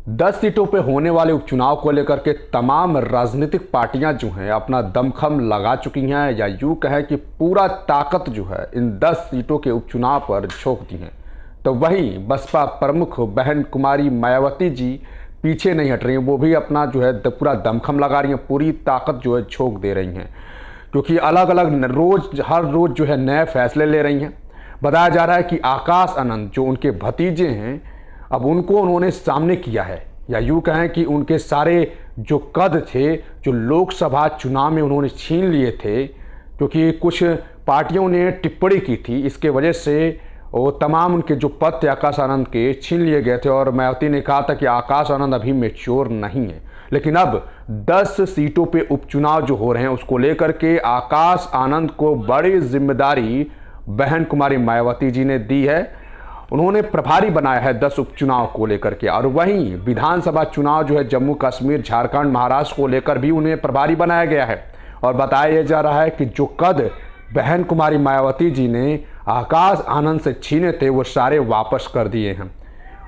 10 सीटों पे होने वाले उपचुनाव को लेकर के तमाम राजनीतिक पार्टियां जो हैं अपना दमखम लगा चुकी हैं, या यूँ कहें कि पूरा ताकत जो है इन 10 सीटों के उपचुनाव पर झोंक दी हैं। तो वहीं बसपा प्रमुख बहन कुमारी मायावती जी पीछे नहीं हट रही हैं, वो भी अपना जो है पूरा दमखम लगा रही हैं, पूरी ताकत जो है झोंक दे रही हैं, क्योंकि अलग अलग हर रोज़ जो है नए फैसले ले रही हैं। बताया जा रहा है कि आकाश आनंद जो उनके भतीजे हैं, अब उनको उन्होंने सामने किया है, या यूँ कहें कि उनके सारे जो कद थे जो लोकसभा चुनाव में उन्होंने छीन लिए थे, क्योंकि कुछ पार्टियों ने टिप्पणी की थी, इसके वजह से वो तमाम उनके जो पद थे आकाश आनंद के छीन लिए गए थे। और मायावती ने कहा था कि आकाश आनंद अभी मैच्योर नहीं है, लेकिन अब 10 सीटों पे उपचुनाव जो हो रहे हैं उसको लेकर के आकाश आनंद को बड़ी जिम्मेदारी बहन कुमारी मायावती जी ने दी है। उन्होंने प्रभारी बनाया है 10 उपचुनाव को लेकर के, और वहीं विधानसभा चुनाव जो है जम्मू कश्मीर, झारखंड, महाराष्ट्र को लेकर भी उन्हें प्रभारी बनाया गया है। और बताया जा रहा है कि जो कद बहन कुमारी मायावती जी ने आकाश आनंद से छीने थे वो सारे वापस कर दिए हैं।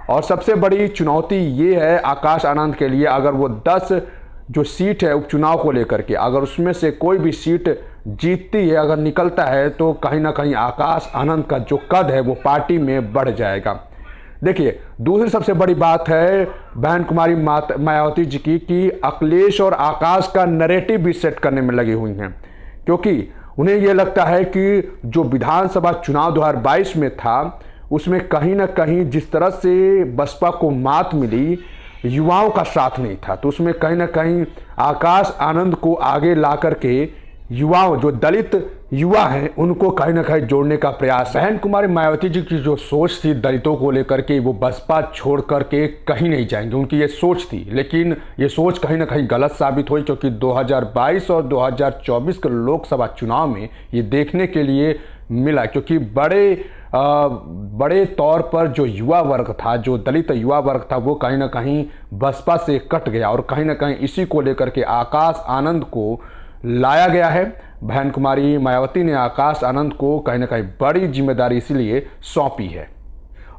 और सबसे बड़ी चुनौती ये है आकाश आनंद के लिए, अगर वो 10 जो सीट है उपचुनाव को लेकर के, अगर उसमें से कोई भी सीट जीतती है, अगर निकलता है, तो कहीं ना कहीं आकाश आनंद का जो कद है वो पार्टी में बढ़ जाएगा। देखिए, दूसरी सबसे बड़ी बात है बहन कुमारी मायावती जी की कि अखिलेश और आकाश का नैरेटिव भी सेट करने में लगी हुई हैं, क्योंकि उन्हें यह लगता है कि जो विधानसभा चुनाव 2022 में था उसमें कहीं ना कहीं जिस तरह से बसपा को मात मिली, युवाओं का साथ नहीं था, तो उसमें कहीं ना कहीं आकाश आनंद को आगे ला करके युवाओं, जो दलित युवा हैं, उनको कहीं ना कहीं जोड़ने का प्रयास। बहन कुमारी मायावती जी की जो सोच थी दलितों को लेकर के, वो बसपा छोड़ करके कहीं नहीं जाएंगे, उनकी ये सोच थी, लेकिन ये सोच कहीं ना कहीं गलत साबित हुई, क्योंकि 2022 और 2024 के लोकसभा चुनाव में ये देखने के लिए मिला, क्योंकि बड़े तौर पर जो युवा वर्ग था, जो दलित युवा वर्ग था, वो कहीं ना कहीं बसपा से कट गया, और कहीं ना कहीं इसी को लेकर के आकाश आनंद को लाया गया है। बहन कुमारी मायावती ने आकाश आनंद को कहीं ना कहीं बड़ी जिम्मेदारी इसलिए सौंपी है।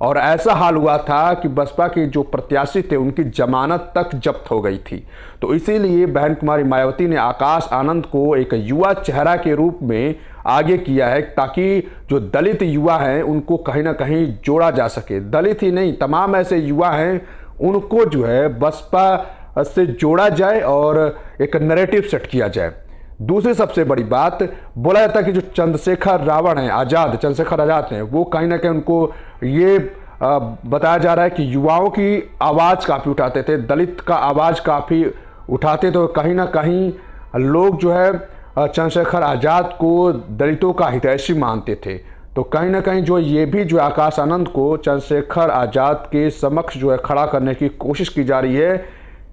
और ऐसा हाल हुआ था कि बसपा के जो प्रत्याशी थे उनकी जमानत तक जब्त हो गई थी, तो इसीलिए बहन कुमारी मायावती ने आकाश आनंद को एक युवा चेहरा के रूप में आगे किया है, ताकि जो दलित युवा हैं उनको कहीं ना कहीं जोड़ा जा सके। दलित ही नहीं, तमाम ऐसे युवा हैं उनको जो है बसपा से जोड़ा जाए और एक नैरेटिव सेट किया जाए। दूसरी सबसे बड़ी बात, बोला जाता है कि जो चंद्रशेखर रावण हैं, चंद्रशेखर आज़ाद हैं, वो कहीं ना कहीं उनको ये बताया जा रहा है कि युवाओं की आवाज़ काफ़ी उठाते थे, दलित का आवाज़ काफ़ी उठाते, तो कहीं ना कहीं लोग जो है चंद्रशेखर आज़ाद को दलितों का हितैषी मानते थे। तो कहीं ना कहीं जो ये भी जो आकाश आनंद को चंद्रशेखर आज़ाद के समक्ष जो है खड़ा करने की कोशिश की जा रही है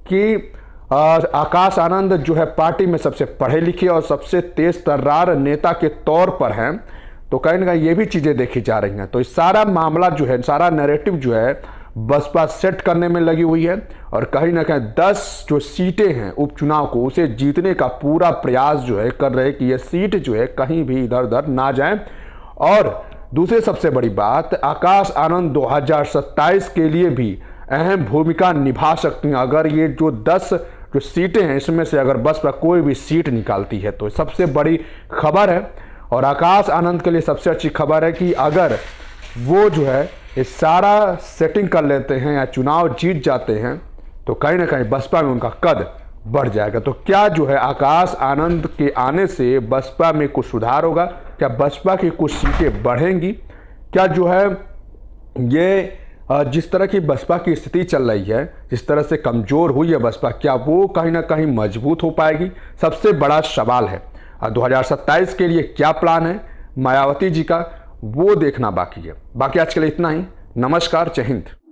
कि आकाश आनंद जो है पार्टी में सबसे पढ़े लिखे और सबसे तेज तर्रार नेता के तौर पर हैं, तो कहीं ना कहीं ये भी चीज़ें देखी जा रही हैं। तो इस सारा मामला जो है, सारा नैरेटिव जो है बसपा सेट करने में लगी हुई है, और कहीं ना कहीं 10 जो सीटें हैं उपचुनाव को, उसे जीतने का पूरा प्रयास जो है कर रहे हैं कि ये सीट जो है कहीं भी इधर उधर ना जाए। और दूसरी सबसे बड़ी बात, आकाश आनंद 2027 के लिए भी अहम भूमिका निभा सकती हैं, अगर ये जो 10 जो सीटें हैं इसमें से अगर बसपा कोई भी सीट निकालती है, तो सबसे बड़ी खबर है। और आकाश आनंद के लिए सबसे अच्छी खबर है कि अगर वो जो है ये सारा सेटिंग कर लेते हैं या चुनाव जीत जाते हैं, तो कहीं ना कहीं बसपा में उनका कद बढ़ जाएगा। तो क्या जो है आकाश आनंद के आने से बसपा में कुछ सुधार होगा? क्या बसपा की कुछ सीटें बढ़ेंगी? क्या जो है ये जिस तरह की बसपा की स्थिति चल रही है, जिस तरह से कमज़ोर हुई है बसपा, क्या वो कहीं ना कहीं मजबूत हो पाएगी? सबसे बड़ा सवाल है। 2027 के लिए क्या प्लान है मायावती जी का, वो देखना बाकी है। बाकी आज के लिए इतना ही। नमस्कार, जय हिंद।